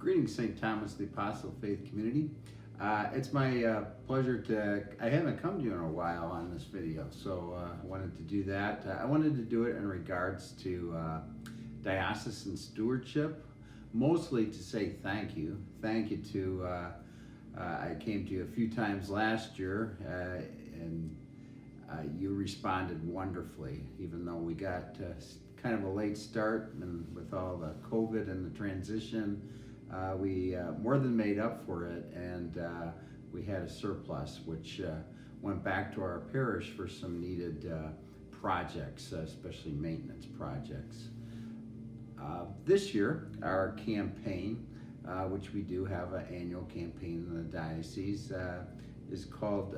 Greetings, St. Thomas the Apostle Faith Community. It's my pleasure I haven't come to you in a while on this video, so I wanted to do that. I wanted to do it in regards to diocesan stewardship, mostly to say thank you. Thank you to, I came to you a few times last year, and you responded wonderfully, even though we got kind of a late start, and with all the COVID and the transition, we more than made up for it, and we had a surplus which went back to our parish for some needed projects, especially maintenance projects. This year, our campaign, which we do have an annual campaign in the diocese, is called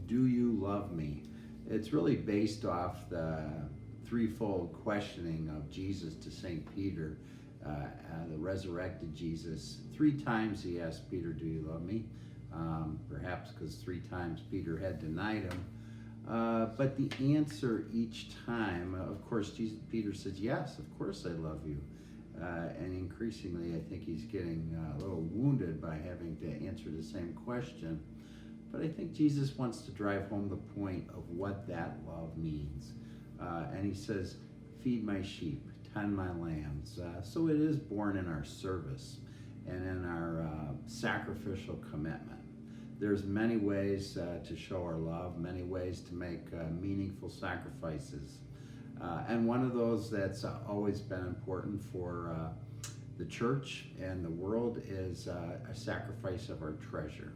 Do You Love Me? It's really based off the threefold questioning of Jesus to St. Peter, the resurrected Jesus. 3 times he asked Peter, do you love me? Perhaps because 3 times Peter had denied him. But the answer each time, of course, Peter says, yes, of course I love you. And increasingly, I think he's getting a little wounded by having to answer the same question. But I think Jesus wants to drive home the point of what that love means. And he says, feed my sheep, tend my lambs. So it is born in our service and in our sacrificial commitment. There's many ways to show our love, many ways to make meaningful sacrifices. And one of those that's always been important for the church and the world is a sacrifice of our treasure.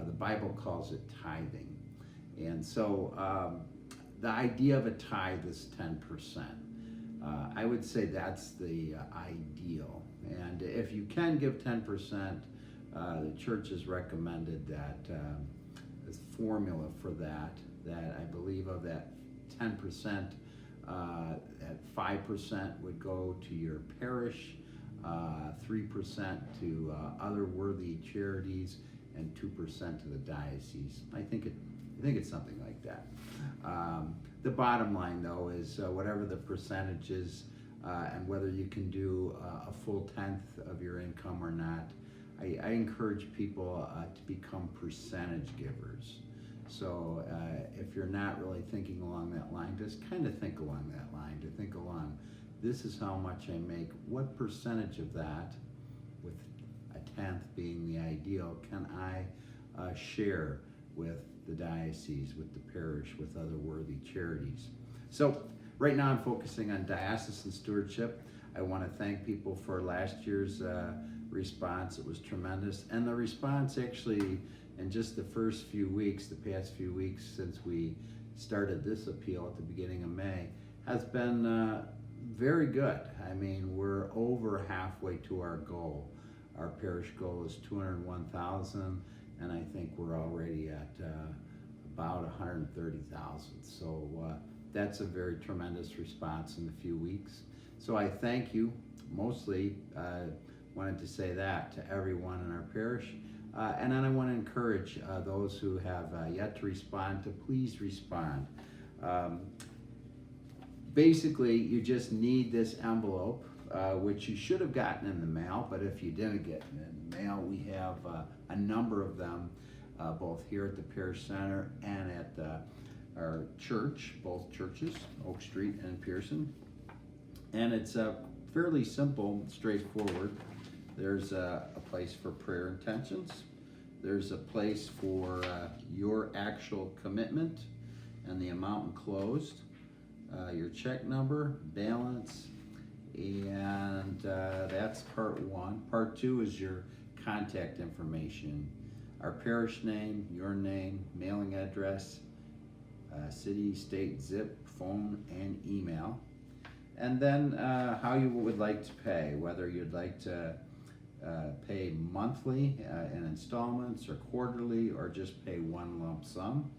The Bible calls it tithing. And so the idea of a tithe is 10%. I would say that's the ideal. And if you can give 10%, the church has recommended that this formula for that I believe of that 10%, that 5% would go to your parish, 3% to other worthy charities, and 2% to the diocese. I think it's something like that. The bottom line, though, is whatever the percentage is, and whether you can do a full 10th of your income or not, I encourage people to become percentage givers. So if you're not really thinking along that line, just kind of think along that line, to think along, this is how much I make, what percentage of that, with a 10th being the ideal, can I share with the diocese, with the parish, with other worthy charities. So right now I'm focusing on diocesan stewardship. I want to thank people for last year's response. It was tremendous. And the response actually in just the first few weeks, the past few weeks since we started this appeal at the beginning of May, has been very good. I mean, we're over halfway to our goal. Our parish goal is 201,000, and I think we're already at about 130,000. So that's a very tremendous response in a few weeks. So I thank you. Mostly wanted to say that to everyone in our parish. And then I want to encourage those who have yet to respond to please respond. Basically, you just need this envelope, which you should have gotten in the mail, but if you didn't get it in the mail, we have a number of them, both here at the Parish Center and at our church, both churches, Oak Street and Pearson. And it's fairly simple, straightforward. There's a place for prayer intentions. There's a place for your actual commitment and the amount enclosed, your check number, balance, and that's part 1. Part 2 is your contact information, our parish name, your name, mailing address, city, state, zip, phone, and email. And then how you would like to pay, whether you'd like to pay monthly in installments or quarterly, or just pay one lump sum.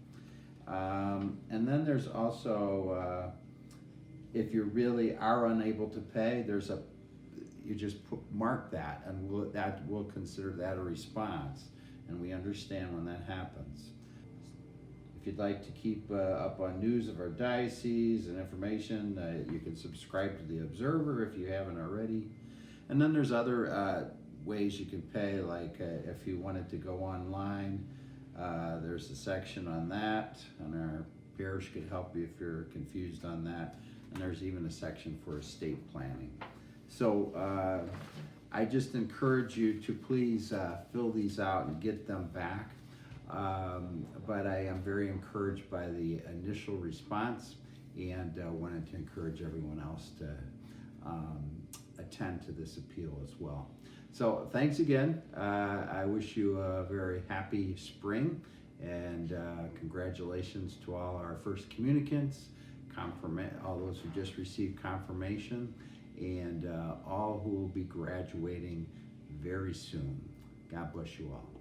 And then there's also, if you really are unable to pay, you just mark that, and we'll consider that a response, and we understand when that happens. If you'd like to keep up on news of our diocese and information, you can subscribe to the Observer if you haven't already. And then there's other ways you can pay, like if you wanted to go online, there's a section on that, and our parish could help you if you're confused on that. And there's even a section for estate planning. So I just encourage you to please fill these out and get them back. But I am very encouraged by the initial response, and wanted to encourage everyone else to attend to this appeal as well. So thanks again. I wish you a very happy spring, and congratulations to all our first communicants, all those who just received confirmation, and all who will be graduating very soon. God bless you all.